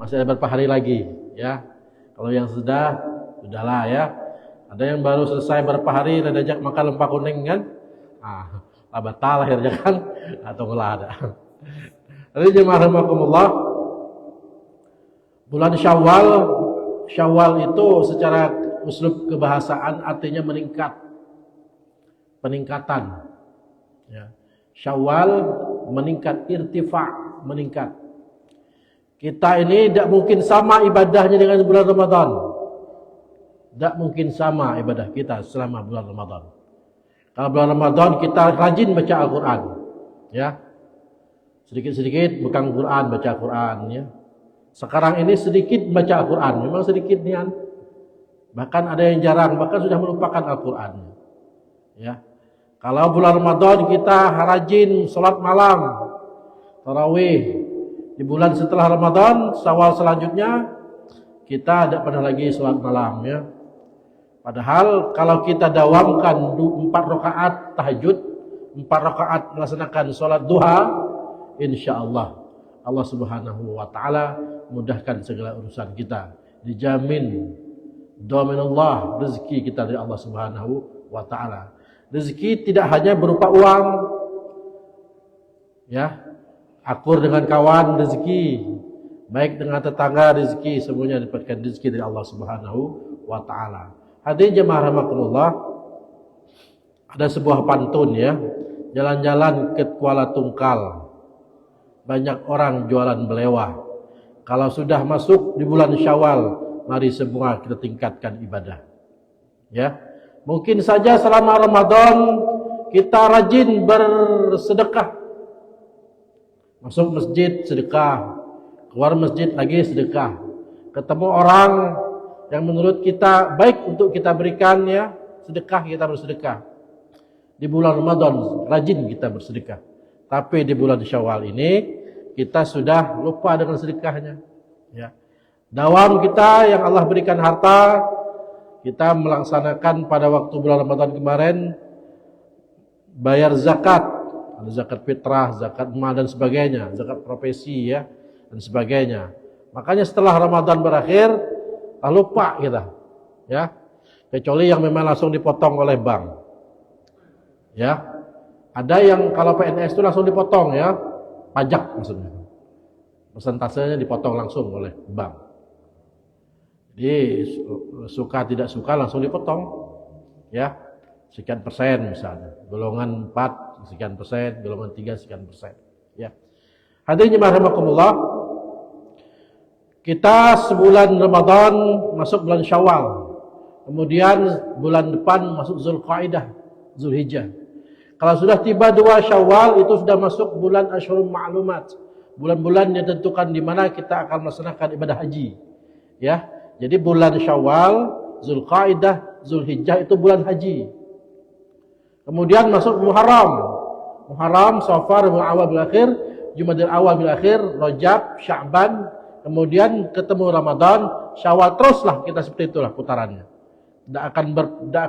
masih ada beberapa hari lagi, ya. Kalau yang sudahlah ya. Ada yang baru selesai beberapa hari dan diajak makan lempak kuning kan? Batal akhirnya kan? Atau nggak ada. Jadi jemaah rahimakumullah, bulan Syawal itu secara uslub kebahasaan artinya peningkatan. Ya. Syawal meningkat, irtifa, meningkat. Kita ini tidak mungkin sama ibadahnya dengan bulan Ramadan. Tidak mungkin sama ibadah kita selama bulan Ramadan. Kalau bulan Ramadan kita rajin baca Al-Quran, ya, sedikit-sedikit bukan Quran, baca Quran, ya. Sekarang ini sedikit baca Al-Quran, memang sedikit nian. Bahkan ada yang jarang, bahkan sudah melupakan Al-Quran, ya. Kalau bulan Ramadan kita rajin sholat malam, tarawih. Di bulan setelah Ramadan, Syawal selanjutnya kita tidak pernah lagi sholat malam, ya. Padahal kalau kita dawamkan 4 rakaat tahajud, 4 rakaat melaksanakan sholat duha, insya Allah Allah Subhanahu wa Ta'ala mudahkan segala urusan kita. Dijamin dominullah rezeki kita dari Allah Subhanahu wa Ta'ala. Rezeki tidak hanya berupa uang, ya, akur dengan kawan rezeki, baik dengan tetangga rezeki, semuanya dapatkan rezeki dari Allah Subhanahu wa Ta'ala. Hadirin jemaah rahimakumullah, ada sebuah pantun, ya. Jalan-jalan ke Kuala Tungkal, banyak orang jualan belewah. Kalau sudah masuk di bulan Syawal, mari semua kita tingkatkan ibadah, ya. Mungkin saja selama Ramadan kita rajin bersedekah. Masuk masjid sedekah, keluar masjid lagi sedekah. Ketemu orang yang menurut kita baik untuk kita berikan, ya, sedekah, kita bersedekah. Di bulan Ramadan rajin kita bersedekah. Tapi di bulan Syawal ini kita sudah lupa dengan sedekahnya, ya. Dawam kita yang Allah berikan harta, kita melaksanakan pada waktu bulan Ramadan kemarin bayar zakat, ada zakat fitrah, zakat emas dan sebagainya, zakat profesi, ya, dan sebagainya. Makanya setelah Ramadan berakhir lupa kita, ya, kecuali yang memang langsung dipotong oleh bank, ya. Ada yang kalau PNS itu langsung dipotong, ya, pajak maksudnya, persentasenya dipotong langsung oleh bank. Jadi suka tidak suka langsung dipotong, ya, sekian persen misalnya, golongan 4 sekian persen, golongan 3 sekian persen, ya. Hadirin jemaah rahimakumullah, kita sebulan Ramadan masuk bulan Syawal, kemudian bulan depan masuk Zulqaidah, Zulhijjah. Kalau sudah tiba 2 Syawal itu sudah masuk bulan Asyhurul Ma'lumat, bulan-bulan yang ditentukan di mana kita akan melaksanakan ibadah haji, ya. Jadi bulan Syawal, Zulqaidah, Zulhijjah itu bulan haji. Kemudian masuk Muharram, Safar, Rabiul Awal bil akhir, Jumadil Awal bil akhir, Rajab, Sya'ban. Kemudian ketemu Ramadan, Syawal, teruslah kita seperti itulah putarannya. Tidak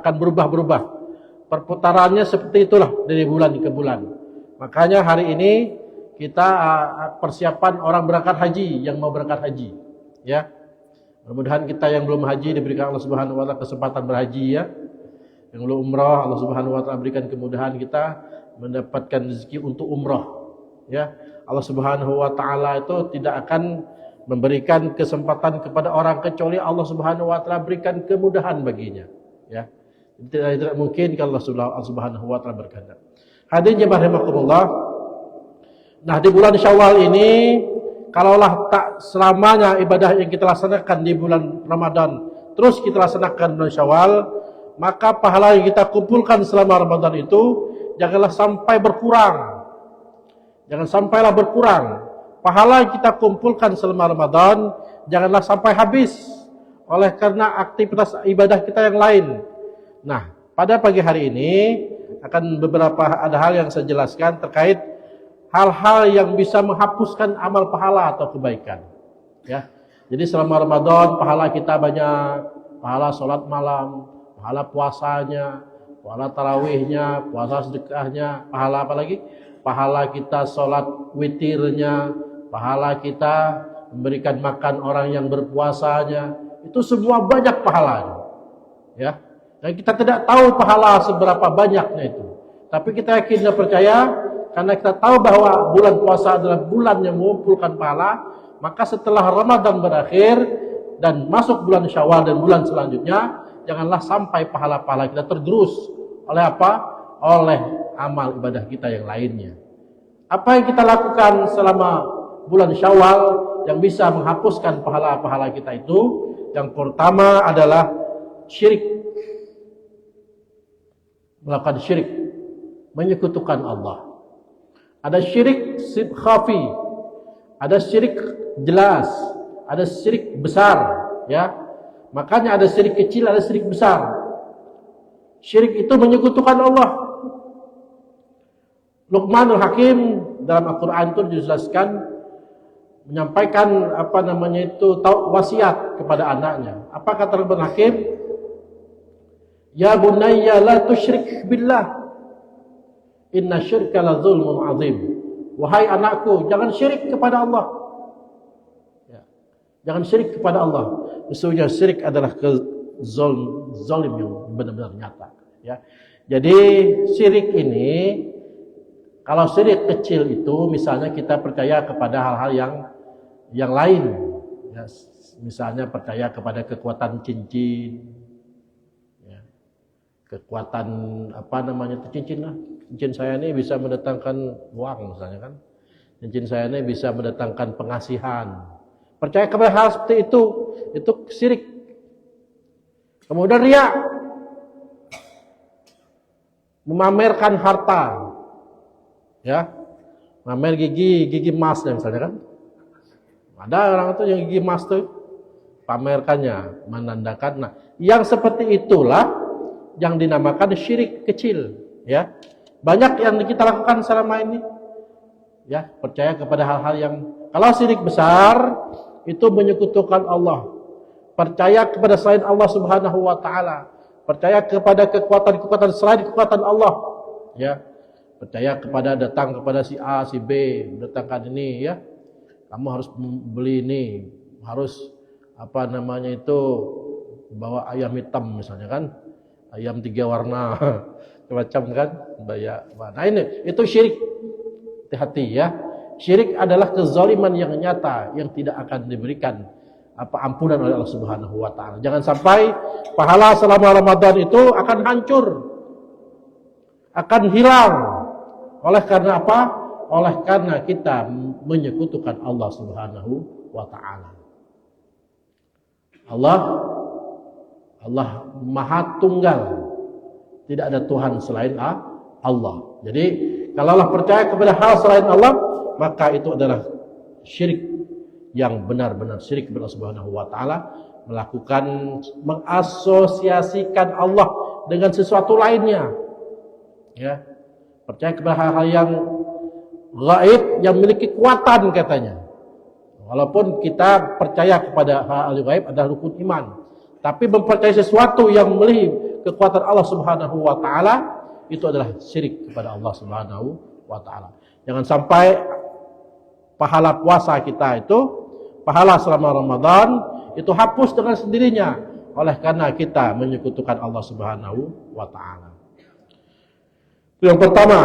akan berubah-berubah. Perputarannya seperti itulah dari bulan ke bulan. Makanya hari ini kita persiapan orang berangkat haji, yang mau berangkat haji, ya. Mudah-mudahan kita yang belum haji diberikan Allah Subhanahu wa Ta'ala kesempatan berhaji, ya. Yang belum umrah, Allah Subhanahu wa Ta'ala berikan kemudahan kita mendapatkan rezeki untuk umrah, ya. Allah Subhanahu wa Ta'ala itu tidak akan memberikan kesempatan kepada orang kecuali Allah Subhanahu wa Ta'ala berikan kemudahan baginya, ya. Tidak mungkin kalau Allah Subhanahu wa Ta'ala berkehendak. Hadirin jemaah rahimakumullah. Nah, di bulan Syawal ini kalaulah tak selamanya ibadah yang kita laksanakan di bulan Ramadan terus kita laksanakan bulan Syawal, maka pahala yang kita kumpulkan selama Ramadan itu janganlah sampai berkurang. Jangan sampailah berkurang. Pahala yang kita kumpulkan selama Ramadan janganlah sampai habis oleh karena aktivitas ibadah kita yang lain. Nah, pada pagi hari ini akan ada hal yang saya jelaskan terkait hal-hal yang bisa menghapuskan amal pahala atau kebaikan, ya. Jadi selama Ramadan pahala kita banyak, pahala sholat malam, pahala puasanya, pahala tarawihnya, puasa sedekahnya, pahala apa lagi? Pahala kita sholat witirnya, pahala kita memberikan makan orang yang berpuasanya, itu semua banyak pahalanya. Ya. Dan kita tidak tahu pahala seberapa banyaknya itu. Tapi kita yakin dan percaya karena kita tahu bahwa bulan puasa adalah bulan yang mengumpulkan pahala, maka setelah Ramadan berakhir dan masuk bulan Syawal dan bulan selanjutnya, janganlah sampai pahala-pahala kita tergerus oleh apa? Oleh amal ibadah kita yang lainnya. Apa yang kita lakukan selama bulan Syawal yang bisa menghapuskan pahala-pahala kita itu? Yang pertama adalah syirik. Melakukan syirik, menyekutukan Allah. Ada syirik khafi, ada syirik jelas, ada syirik besar, ya. Makanya ada syirik kecil, ada syirik besar. Syirik itu menyekutukan Allah. Luqmanul Hakim dalam Al-Quran itu dijelaskan menyampaikan wasiat kepada anaknya. Apa kata Luqmanul Hakim? Ya bunayya la tusyrik billah. Inna syirka la zulmun azim. Wahai anakku, jangan syirik kepada Allah. Ya. Jangan syirik kepada Allah. Sesungguhnya syirik adalah zalim yang benar-benar nyata. Ya. Jadi syirik ini, kalau syirik kecil itu misalnya kita percaya kepada hal-hal yang lain. Ya. Misalnya percaya kepada kekuatan cincin. Kekuatan cincin saya ini bisa mendatangkan uang misalnya kan, cincin saya ini bisa mendatangkan pengasihan, percaya kepada hal seperti itu syirik. Kemudian riya, memamerkan harta, ya, mamer gigi emas misalnya kan, ada orang itu yang gigi emas tuh pamerkannya, menandakan. Nah, yang seperti itulah yang dinamakan syirik kecil, ya. Banyak yang kita lakukan selama ini, ya, percaya kepada hal-hal yang. Kalau syirik besar itu menyekutukan Allah, percaya kepada selain Allah Subhanahu wa taala, percaya kepada kekuatan-kekuatan selain kekuatan Allah, ya. Percaya datang kepada si A, si B, mendatangkan ini, ya. Kamu harus beli ini, harus bawa ayam hitam misalnya kan. Ayam 3 warna macam kan, banyak. Nah ini itu syirik. Hati-hati ya. Syirik adalah kezaliman yang nyata yang tidak akan diberikan ampunan oleh Allah Subhanahu wa taala. Jangan sampai pahala selama Ramadan itu akan hancur. Akan hilang. Oleh karena apa? Oleh karena kita menyekutukan Allah Subhanahu wa taala. Allah Maha Tunggal. Tidak ada Tuhan selain Allah. Jadi, kalau Allah percaya kepada hal selain Allah, maka itu adalah syirik yang benar-benar syirik kepada Allah Subhanahu wa taala, mengasosiasikan Allah dengan sesuatu lainnya. Ya. Percaya kepada hal-hal yang gaib yang memiliki kekuatan katanya. Walaupun kita percaya kepada hal yang gaib adalah rukun iman. Tapi mempercayai sesuatu yang melebihi kekuatan Allah Subhanahu wa taala itu adalah syirik kepada Allah Subhanahu wa taala. Jangan sampai pahala puasa kita itu, pahala selama Ramadan itu hapus dengan sendirinya oleh karena kita menyekutukan Allah Subhanahu wa taala. Yang pertama,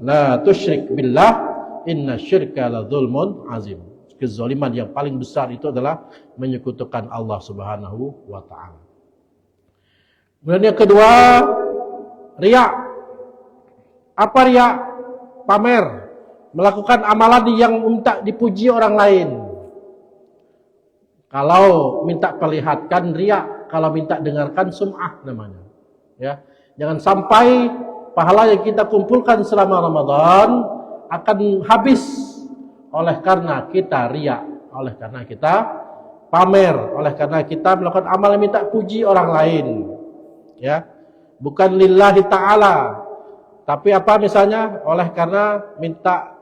la tusyrik billah inna syirka la dzulmun azim. Kezaliman yang paling besar itu adalah menyekutukan Allah Subhanahu wa taala. Kemudian yang kedua, riya. Apa riya? Pamer, melakukan amalan yang minta dipuji orang lain. Kalau minta perlihatkan riya, kalau minta dengarkan sum'ah namanya. Ya, jangan sampai pahala yang kita kumpulkan selama Ramadan akan habis oleh karena kita riya, oleh karena kita pamer, oleh karena kita melakukan amal yang minta puji orang lain. Ya. Bukan lillahi ta'ala. Tapi apa misalnya? Oleh karena minta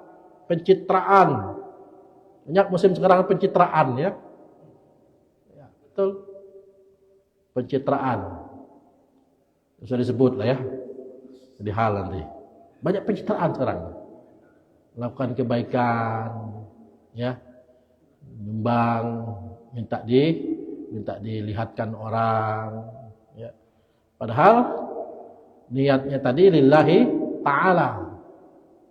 pencitraan. Banyak musim sekarang pencitraan ya. Ya, betul. Pencitraan. Bisa disebut lah ya. Jadi hal nanti. Banyak pencitraan sekarang. Melakukan kebaikan, ya, nyumbang, minta dilihatkan orang, ya. Padahal niatnya tadi lillahi ta'ala,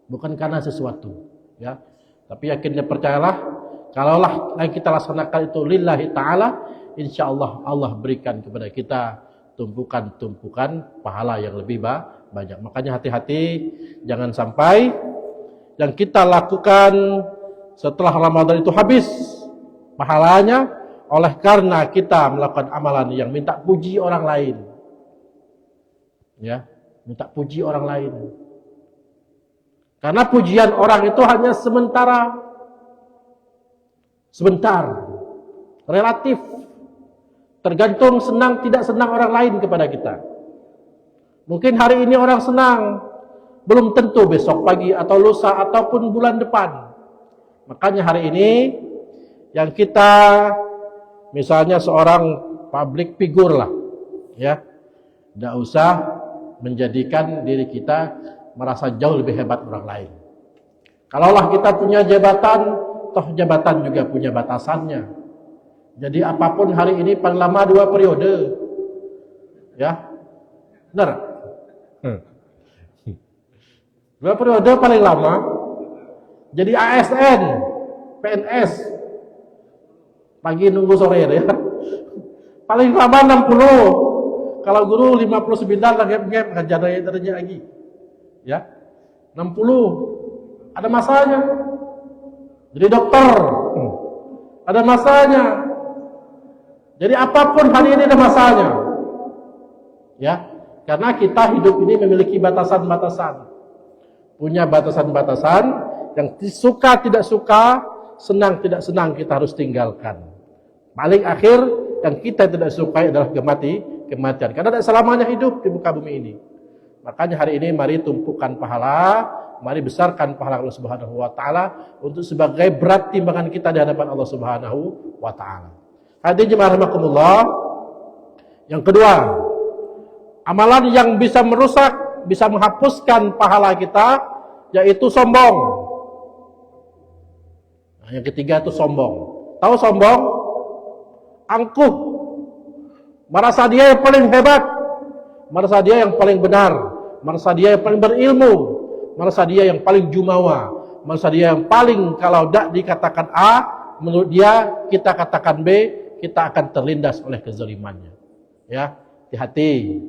bukan karena sesuatu, ya. Tapi yakin dan percayalah, kalaulah yang kita laksanakan itu lillahi ta'ala, insyaallah Allah berikan kepada kita tumpukan-tumpukan pahala yang lebih banyak. Makanya hati-hati, jangan sampai yang kita lakukan setelah Ramadan itu habis pahalanya oleh karena kita melakukan amalan yang minta puji orang lain. Ya, minta puji orang lain. Karena pujian orang itu hanya sementara. Sebentar. Relatif. Tergantung senang tidak senang orang lain kepada kita. Mungkin hari ini orang senang, belum tentu besok pagi atau lusa ataupun bulan depan. Makanya hari ini yang kita misalnya seorang public figure lah, ya, tidak usah menjadikan diri kita merasa jauh lebih hebat orang lain. Kalaulah kita punya jabatan, toh jabatan juga punya batasannya. Jadi apapun hari ini paling lama 2 periode, ya, benar? 2 periode paling lama. Jadi ASN, PNS, pagi nunggu sore ya. Paling lama 60. Kalau guru 59 ngep-ngep ngajarnya lagi. Ya. 60. Ada masanya. Jadi dokter. Ada masanya. Jadi apapun hari ini ada masanya. Ya. Karena kita hidup ini memiliki batasan-batasan. Punya batasan-batasan yang suka tidak suka, senang tidak senang kita harus tinggalkan. Paling akhir yang kita tidak sukai adalah kematian. Karena tidak selamanya hidup di muka bumi ini. Makanya hari ini mari tumpukan pahala, mari besarkan pahala Allah Subhanahu wa taala untuk sebagai berat timbangan kita di hadapan Allah Subhanahu wa taala. Hadirin jemaah rahimakumullah. Yang kedua, amalan yang bisa merusak, bisa menghapuskan pahala kita yaitu sombong. Nah, yang ketiga itu sombong. Tahu sombong? Angkuh. Merasa dia yang paling hebat, merasa dia yang paling benar, merasa dia yang paling berilmu, merasa dia yang paling jumawa, merasa dia yang paling kalau tidak dikatakan A, menurut dia kita katakan B, kita akan terlindas oleh kezalimannya. Ya, hati-hati.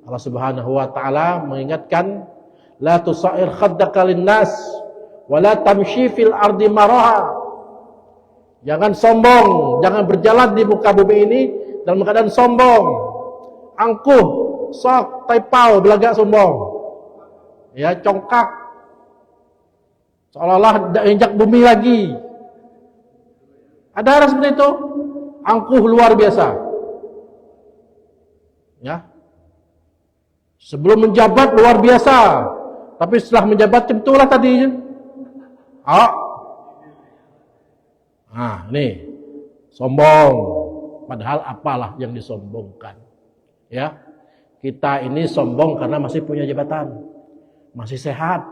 Allah Subhanahu wa taala mengingatkan, la tusair khaddaka linnas wa la tamshi fil ardi maraha. Jangan sombong, jangan berjalan di muka bumi ini dalam keadaan sombong, angkuh, sok, taipau, belagak sombong, ya, congkak, seolah-olah tidak injak bumi lagi. Ada orang seperti itu, angkuh luar biasa, ya. Sebelum menjabat luar biasa, tapi setelah menjabat tentulah tadi, nah, nih sombong. Padahal apalah yang disombongkan. Ya. Kita ini sombong karena masih punya jabatan. Masih sehat,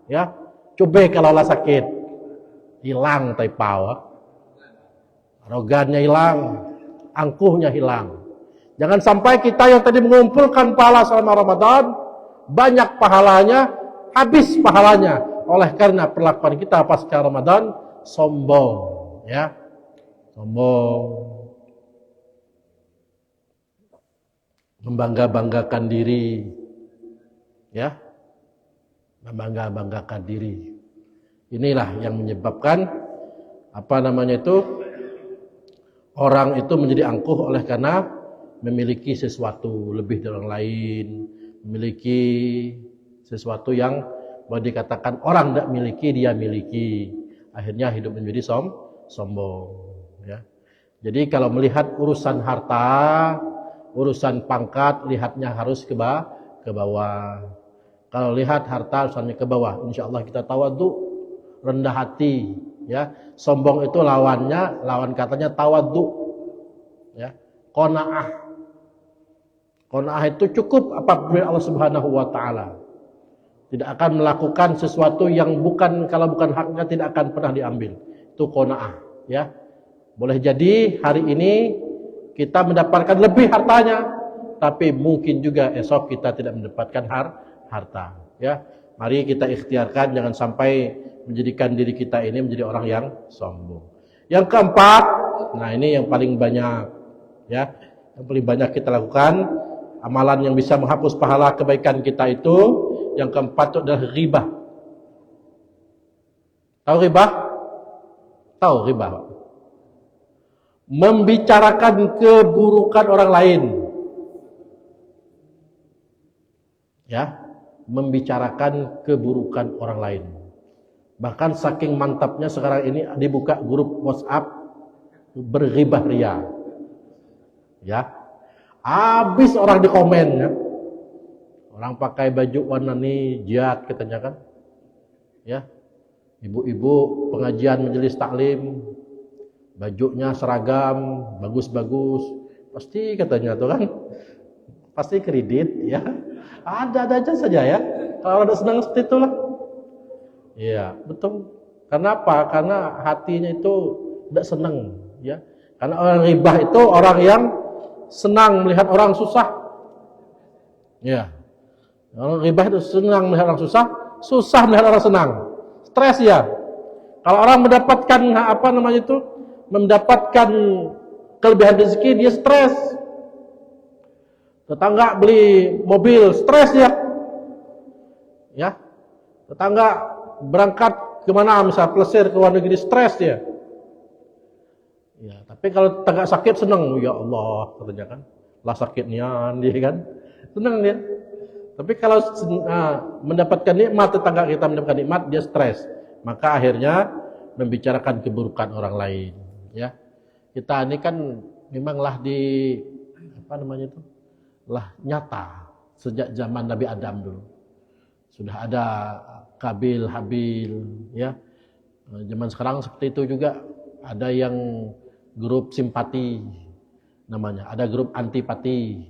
ya. Coba kalaulah sakit, hilang taipau. Arogannya hilang, angkuhnya hilang. Jangan sampai kita yang tadi mengumpulkan pahala selama Ramadan, banyak pahalanya, habis pahalanya oleh karena perlakuan kita pasca Ramadan sombong, ya. Sombong. Membangga-banggakan diri, ya, membangga-banggakan diri. Inilah yang menyebabkan orang itu menjadi angkuh oleh karena memiliki sesuatu lebih dari orang lain, memiliki sesuatu yang boleh dikatakan orang tidak miliki, dia miliki. Akhirnya hidup menjadi sombong. Ya. Jadi kalau melihat urusan harta, urusan pangkat, lihatnya harus ke bawah. Kalau lihat harta, urusannya ke bawah. Insya Allah kita tawadhu, rendah hati. Ya, sombong itu lawan katanya tawadhu. Ya, qanaah. Qanaah itu cukup apabila Allah Subhanahu wa taala. Tidak akan melakukan sesuatu yang kalau bukan haknya tidak akan pernah diambil. Itu qanaah. Ya, Boleh jadi hari ini kita mendapatkan lebih hartanya, tapi mungkin juga esok kita tidak mendapatkan harta. Ya, mari kita ikhtiarkan jangan sampai menjadikan diri kita ini menjadi orang yang sombong. Yang keempat, nah ini yang paling banyak, ya, yang paling banyak kita lakukan, amalan yang bisa menghapus pahala kebaikan kita itu, yang keempat itu adalah ghibah. Tahu ghibah? Tahu ghibah? Membicarakan keburukan orang lain. Ya, membicarakan keburukan orang lain. Bahkan saking mantapnya sekarang ini dibuka grup WhatsApp berghibah ria. Ya. Habis orang di komen ya. Orang pakai baju warna jihad katanya kan. Ya. Ibu-ibu pengajian majelis taklim, bajunya seragam, bagus-bagus. Pasti katanya tuh kan. Pasti kredit ya. Ada-ada aja saja ya. Kalau ada senang seperti itulah. Iya, betul. Kenapa? Karena hatinya itu tidak senang, ya. Karena orang ghibah itu orang yang senang melihat orang susah. Ya. Orang ghibah itu senang melihat orang susah, susah melihat orang senang. Stres ya. Kalau orang mendapatkan apa namanya itu? Mendapatkan kelebihan rezeki, dia stres. Tetangga beli mobil, stres ya. Ya. Tetangga berangkat kemana, misal plesir ke luar negeri, stres ya. Ya, tapi kalau tetangga sakit senang, ya Allah katanya kan, lah sakitnya dia kan, senang dia. Tapi kalau mendapatkan nikmat, tetangga kita mendapatkan nikmat, dia stres. Maka akhirnya membicarakan keburukan orang lain. Ya, kita ini kan memanglah di apa namanya itu, lah nyata sejak zaman Nabi Adam dulu sudah ada Kabil, Habil, ya. Zaman sekarang seperti itu juga. Ada yang grup simpati namanya, ada grup antipati,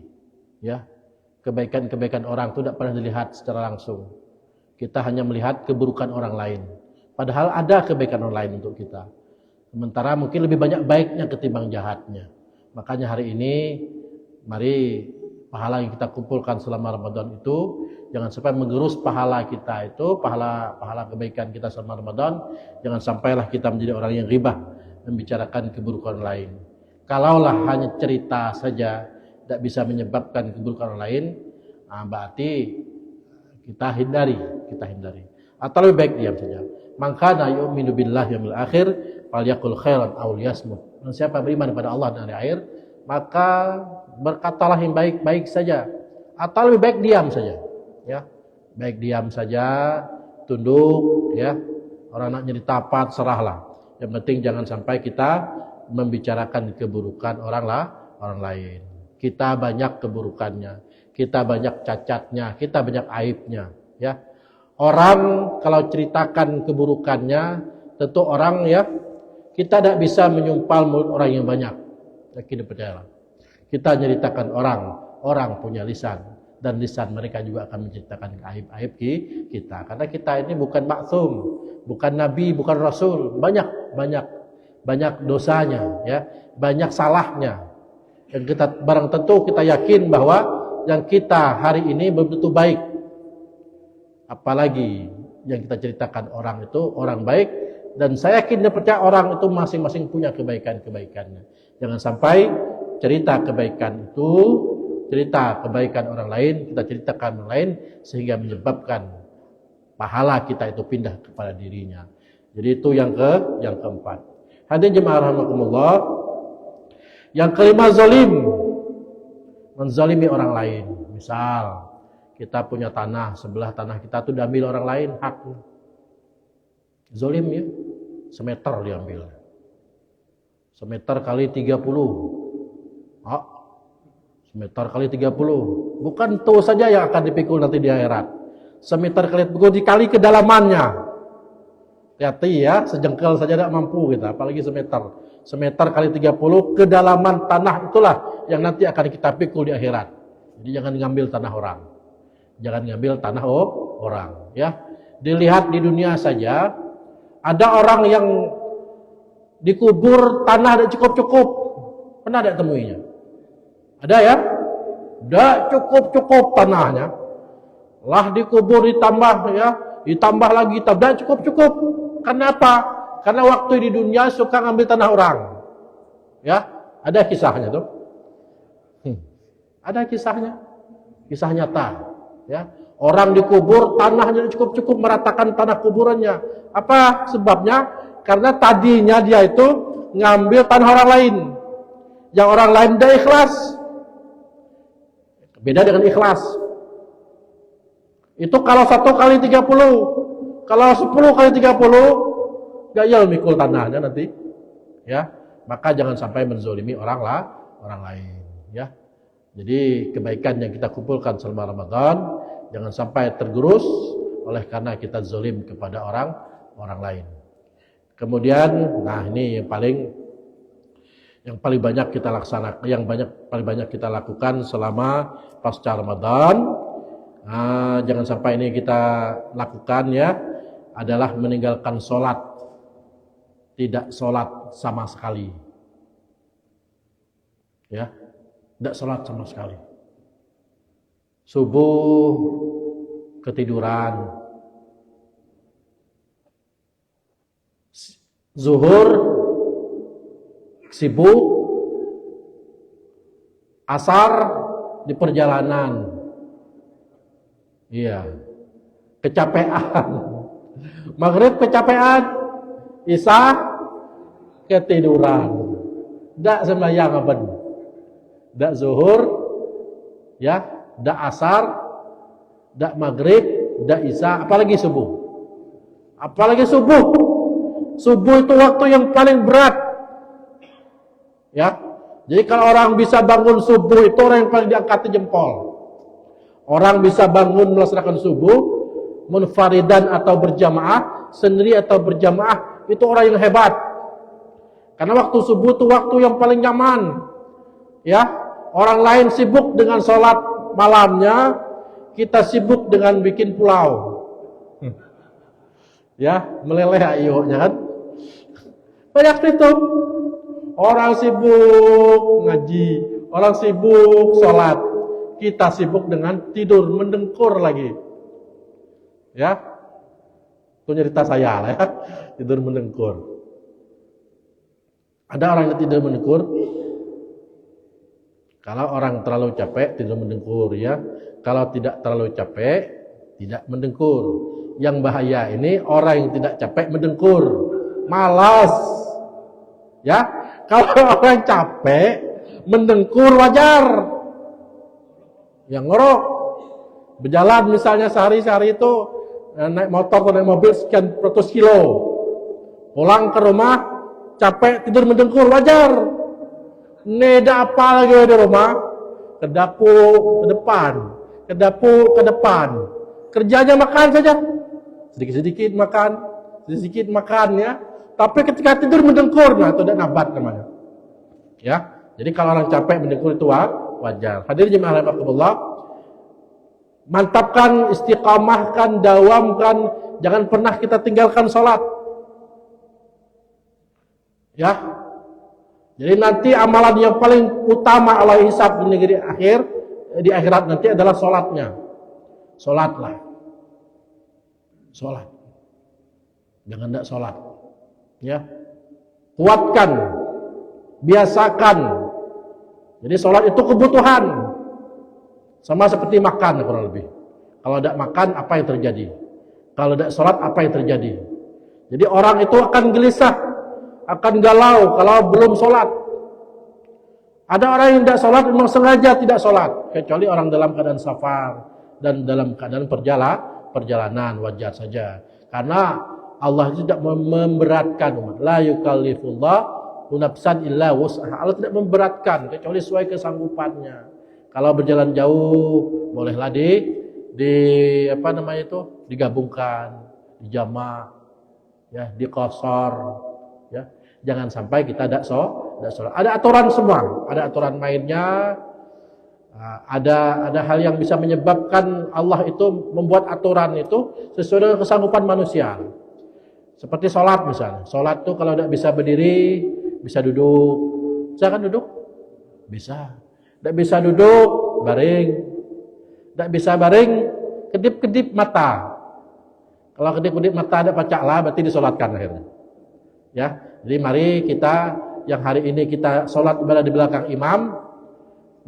ya. Kebaikan-kebaikan orang itu tidak pernah dilihat secara langsung. Kita hanya melihat keburukan orang lain. Padahal ada kebaikan orang lain untuk kita. Sementara mungkin lebih banyak baiknya ketimbang jahatnya. Makanya hari ini, mari pahala yang kita kumpulkan selama Ramadan itu jangan sampai mengerus pahala kita itu, pahala kebaikan kita selama Ramadan. Jangan sampailah kita menjadi orang yang ghibah, membicarakan keburukan lain. Kalaulah hanya cerita saja tidak bisa menyebabkan keburukan orang lain, berarti kita hindari. Atau lebih baik diam saja. Man kana yu'minu billahi wal akhir falyaqul khairan aw liyasmut. Siapa beriman kepada Allah dan hari akhir, maka berkatalah yang baik-baik saja, atau lebih baik diam saja. Ya, baik diam saja, tunduk, ya. Orang nak nyerita apa, serahlah. Yang penting jangan sampai kita membicarakan keburukan orang lain. Kita banyak keburukannya, kita banyak cacatnya, kita banyak aibnya, ya. Orang kalau ceritakan keburukannya, tentu orang ya, kita tidak bisa menyumpal mulut orang yang banyak. Yakin percayalah. Kita ceritakan orang punya lisan, dan lisan mereka juga akan menceritakan aib-aib kita. Karena kita ini bukan maksum, bukan nabi, bukan rasul, banyak dosanya, ya, banyak salahnya. Dan kita barang tentu kita yakin bahwa yang kita hari ini betul-betul baik. Apalagi yang kita ceritakan orang itu orang baik, dan saya yakin dan percaya orang itu masing-masing punya kebaikan-kebaikannya. Jangan sampai cerita kebaikan itu, cerita kebaikan orang lain, kita ceritakan orang lain sehingga menyebabkan pahala kita itu pindah kepada dirinya. Jadi itu yang keempat. Hadirin jemaah rahimakumullah. Yang kelima, zalim. Menzalimi orang lain. Misal kita punya tanah, sebelah tanah kita itu diambil orang lain haknya. Zalim ya. Semeter diambil. Semeter kali 30. Semeter kali 30. Bukan itu saja yang akan dipikul nanti di akhirat. Semeter kali 30 dikali kedalamannya. Hati ya, sejengkal saja tidak mampu kita, apalagi semeter. Semeter kali 30 kedalaman tanah itulah yang nanti akan kita pikul di akhirat. Jadi jangan ngambil tanah orang. Jangan ngambil tanah orang, ya. Dilihat di dunia saja, ada orang yang dikubur tanah tidak cukup-cukup. Pernah tidak temuinya? Ada ya? Tidak cukup-cukup tanahnya. Lah dikubur ditambah ya, ditambah lagi, tidak cukup-cukup. Kenapa? Karena waktu di dunia suka ngambil tanah orang. Ya, ada kisahnya tuh. Ada kisahnya. Kisah nyata, ya. Orang dikubur tanahnya cukup-cukup meratakan tanah kuburannya. Apa sebabnya? Karena tadinya dia itu ngambil tanah orang lain. Yang orang lain tidak ikhlas. Beda dengan ikhlas. Itu kalau 1 kali 30. Kalau 10 kali 30, gayal mikul tanahnya nanti. Ya, maka jangan sampai menzolimi orang lain. Ya. Jadi kebaikan yang kita kumpulkan selama Ramadan jangan sampai tergerus oleh karena kita zalim kepada orang lain. Kemudian, nah ini yang paling banyak kita laksanakan, paling banyak kita lakukan selama pasca Ramadan. Nah, jangan sampai ini kita lakukan ya, adalah meninggalkan sholat, tidak sholat sama sekali. Ya. Tidak sholat sama sekali. Subuh ketiduran. Zuhur sibuk. Asar di perjalanan. Iya. Kecapean. Maghrib kecapean. Isya ketiduran. Tidak sembahyang apa? Dak zuhur, ya, dak asar, dak maghrib, dak isya, apalagi subuh. Apalagi subuh. Subuh itu waktu yang paling berat. Ya. Jadi kalau orang bisa bangun subuh itu orang yang paling diangkat jempol. Orang bisa bangun melaksanakan subuh, munfaridan atau berjamaah, sendiri atau berjamaah, itu orang yang hebat. Karena waktu subuh itu waktu yang paling nyaman. Ya. Orang lain sibuk dengan sholat malamnya, kita sibuk dengan bikin pulau. Ya, meleleh ayuhnya kan. Banyak itu. Orang sibuk ngaji, orang sibuk sholat. Kita sibuk dengan tidur, mendengkur lagi. Ya, itu cerita saya lah ya, tidur mendengkur. Ada orang yang tidur mendengkur. Kalau orang terlalu capek, tidur mendengkur ya. Kalau tidak terlalu capek, tidak mendengkur. Yang bahaya ini orang yang tidak capek mendengkur. Malas. Ya. Kalau orang capek, mendengkur wajar. Yang ngorok. Berjalan misalnya sehari-hari itu, naik motor atau naik mobil sekian ratus kilo. Pulang ke rumah, capek, tidur mendengkur, wajar. Neda apa lagi di rumah? Ke dapur ke depan, ke dapur ke depan. Kerjanya makan saja. Sedikit-sedikit makan, sedikit makan ya. Tapi ketika tidur mendengkur, nah itu udah nabat namanya. Ya. Jadi kalau orang capek mendengkur itu wajar. Hadirin jemaah rahimakumullah. Mantapkan, istiqamahkan, dawamkan, jangan pernah kita tinggalkan sholat. Ya. Jadi nanti amalan yang paling utama Allah hisab di negeri akhir, di akhirat nanti adalah sholatnya. Sholatlah. Sholat. Jangan tidak sholat. Ya. Kuatkan. Biasakan. Jadi sholat itu kebutuhan. Sama seperti makan kurang lebih. Kalau tidak makan, apa yang terjadi? Kalau tidak sholat, apa yang terjadi? Jadi orang itu akan gelisah, akan galau kalau belum sholat. Ada orang yang tidak sholat memang sengaja tidak sholat, kecuali orang dalam keadaan safar dan dalam keadaan perjalanan, wajar saja. Karena Allah tidak memberatkan umat. La yukallifullahu nafsan illa wus'aha. Allah tidak memberatkan kecuali sesuai kesanggupannya. Kalau berjalan jauh bolehlah digabungkan, dijamak, ya, diqashar, ya. Jangan sampai kita tidak sholat. Ada aturan semua, ada aturan mainnya. Ada hal yang bisa menyebabkan Allah itu membuat aturan itu sesuai dengan kesanggupan manusia. Seperti sholat misalnya. Sholat tuh kalau tidak bisa berdiri, bisa duduk. Bisa kan duduk? Bisa. Tidak bisa duduk, baring. Tidak bisa baring, kedip-kedip mata. Kalau kedip-kedip mata ada pacaklah, berarti disolatkan akhirnya. Ya, jadi mari kita yang hari ini kita sholat berada di belakang imam,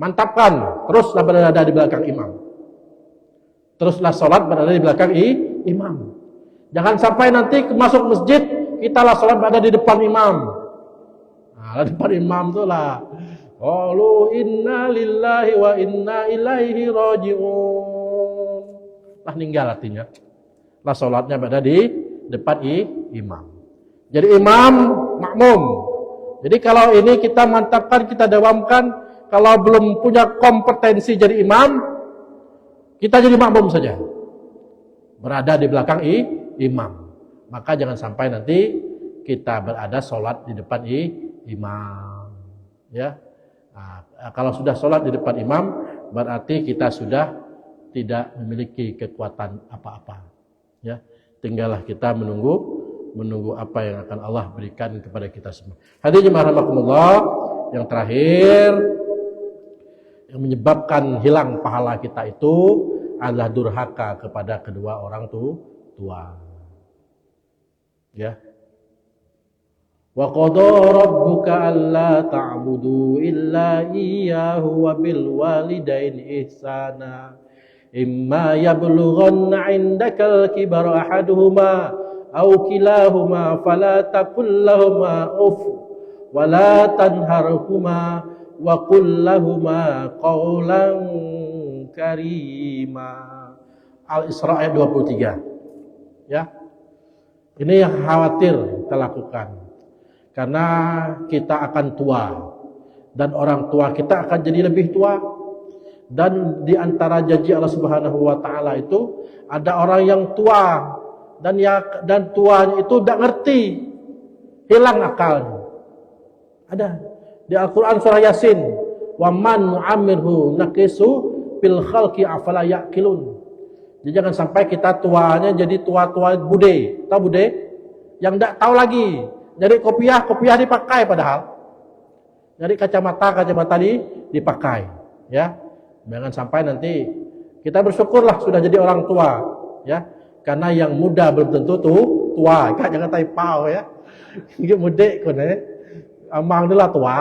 mantapkan, teruslah berada di belakang imam. Teruslah sholat berada di belakang imam. Jangan sampai nanti masuk masjid, kita lah sholat berada di depan imam. Nah, di depan imam tu lah. Qalu inna lillahi wa inna ilaihi raji'un. Lah ninggal artinya. Lah sholatnya berada di depan imam. Jadi imam makmum. Jadi kalau ini kita mantapkan, kita dawamkan, kalau belum punya kompetensi jadi imam, kita jadi makmum saja. Berada di belakang imam. Maka jangan sampai nanti kita berada sholat di depan imam. Ya. Nah, kalau sudah sholat di depan imam, berarti kita sudah tidak memiliki kekuatan apa-apa. Ya, tinggallah kita menunggu apa yang akan Allah berikan kepada kita semua. Hadirin jemaah rahimakumullah, yang terakhir yang menyebabkan hilang pahala kita itu adalah durhaka kepada kedua orang tua. Ya. Wa qada rabbuka alla ta'budu illa iyyahu wa bil walidaini ihsana. Imma yablughanna 'indakal kibara ahaduhuma aw kilahuma fala taqul lahumā uff wa la tanharhumā wa qul lahumā qawlan karīmā. Al-Isra ayat 23. Ya. Ini yang khawatir kita lakukan. Karena kita akan tua dan orang tua kita akan jadi lebih tua. Dan di antara janji Allah Subhanahu wa taala itu ada orang yang tua dan tuanya itu tidak ngerti, hilang akalnya. Ada di Al-Qur'an surah Yasin, "Wa man nu'ammirhu naqisu fil khalqi afala yaqilun." Jadi jangan sampai kita tuanya jadi tua-tua bude. Tahu bude? Yang tidak tahu lagi. Jadi kopiah dipakai padahal. Jadi kacamata dipakai, ya. Jangan sampai nanti kita bersyukurlah sudah jadi orang tua, ya. Karena yang muda belum tentu tua, kan jangan taipau ya. Ini mudik kan amang itulah tua.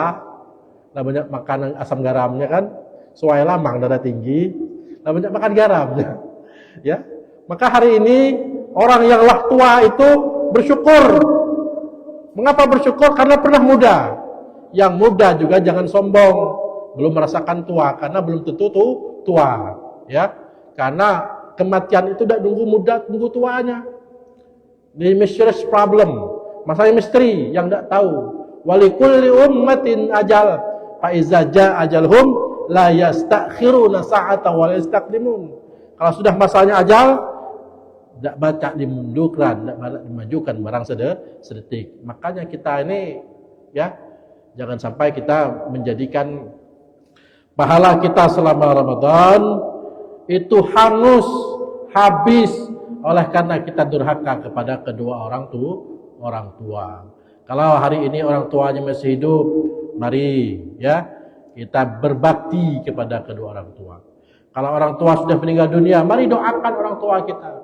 Lah banyak makan asam garamnya kan. Suai lamang darah tinggi. Lah banyak makan garamnya. Ya. Maka hari ini orang yang lah tua itu bersyukur. Mengapa bersyukur? Karena pernah muda. Yang muda juga jangan sombong, belum merasakan tua karena belum tentu tua, ya. Karena kematian itu tidak nunggu muda, tunggu tuanya. Ini mysterious problem, masalah misteri yang tidak tahu. Walikulli ummatin ajal, fa iza jaa ajalhum la yastakhiruna sa'atan wa la yastaqdimun. Kalau sudah masanya ajal, tidak baca dimundurkan, tidak baca dimajukan barang sedetik. Makanya kita ini, ya, jangan sampai kita menjadikan pahala kita selama Ramadan itu hangus, habis oleh karena kita durhaka kepada kedua orang tua. Kalau hari ini orang tuanya masih hidup, mari ya kita berbakti kepada kedua orang tua. Kalau orang tua sudah meninggal dunia, mari doakan orang tua kita.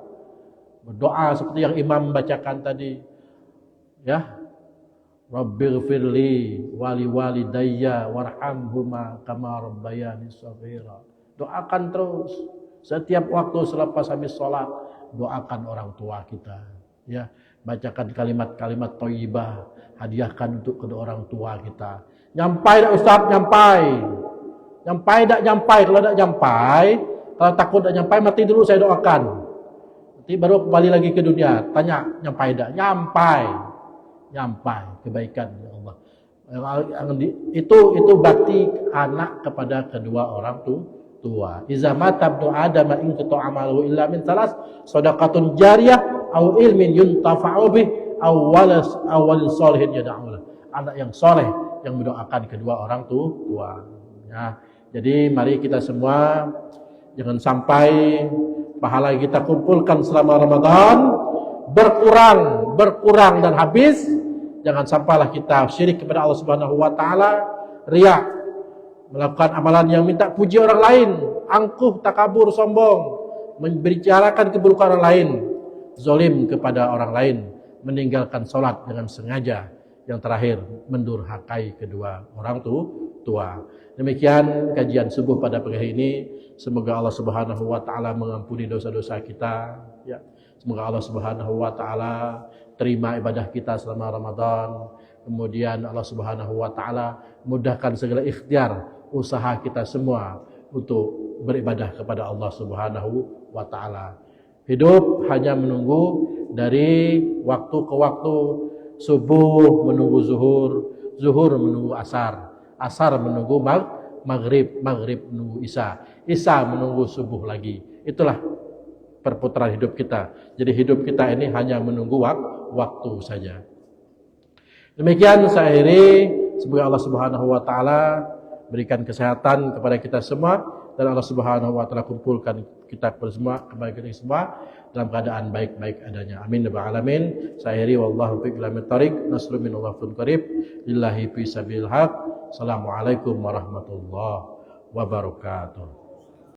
Berdoa seperti yang imam bacakan tadi. Ya. Rabbighfirli wali walidayya warhamhuma kama rabbayani shaghira. Doakan terus setiap waktu selepas habis sholat, doakan orang tua kita, ya. Bacakan kalimat-kalimat thayyibah, hadiahkan untuk kedua orang tua kita. Nyampai dak Ustaz? Nyampai. Nyampai dak nyampai? Kalau dak nyampai, kalau takut dak nyampai, mati dulu saya doakan. Nanti baru kembali lagi ke dunia, tanya nyampai dak? Nyampai kebaikan ya Allah. Itu bakti anak kepada kedua orang tua. Iza mata ibnu Adam in qata amaluhu illa min salas, shadaqatun jariyah au ilmin yuntafa'u bih awal sholihin yad'u lah. Anak yang soleh yang mendoakan kedua orang tua. Ya. Jadi mari kita semua jangan sampai pahala kita kumpulkan selama Ramadan berkurang dan habis, jangan sampailah kita syirik kepada Allah Subhanahu wa taala, riya, melakukan amalan yang minta puji orang lain, angkuh, takabur, sombong, membicarakan keburukan orang lain, zalim kepada orang lain, meninggalkan sholat dengan sengaja, yang terakhir mendurhakai kedua orang tua. Demikian kajian subuh pada pagi hari ini. Semoga Allah Subhanahu wa taala mengampuni dosa-dosa kita, ya. Semoga Allah Subhanahu wa taala terima ibadah kita selama Ramadan. Kemudian Allah Subhanahu wa taala mudahkan segala ikhtiar usaha kita semua untuk beribadah kepada Allah Subhanahu wa taala. Hidup hanya menunggu dari waktu ke waktu, subuh menunggu zuhur, zuhur menunggu asar, asar menunggu maghrib, maghrib menunggu isya, isya menunggu subuh lagi. Itulah perputaran hidup kita. Jadi hidup kita ini hanya menunggu waktu saja. Demikian saya akhiri. Semoga Allah Subhanahu wa taala berikan kesehatan kepada kita semua, dan Allah Subhanahu wa taala kumpulkan kita semua, kepada kita semua dalam keadaan baik-baik adanya. Amin ya rabbal alamin. Saya akhiri, wallahu fi bil tariq, nasrun minallah fun qarib, lillahi fi sabilil haq. Assalamualaikum warahmatullahi wabarakatuh.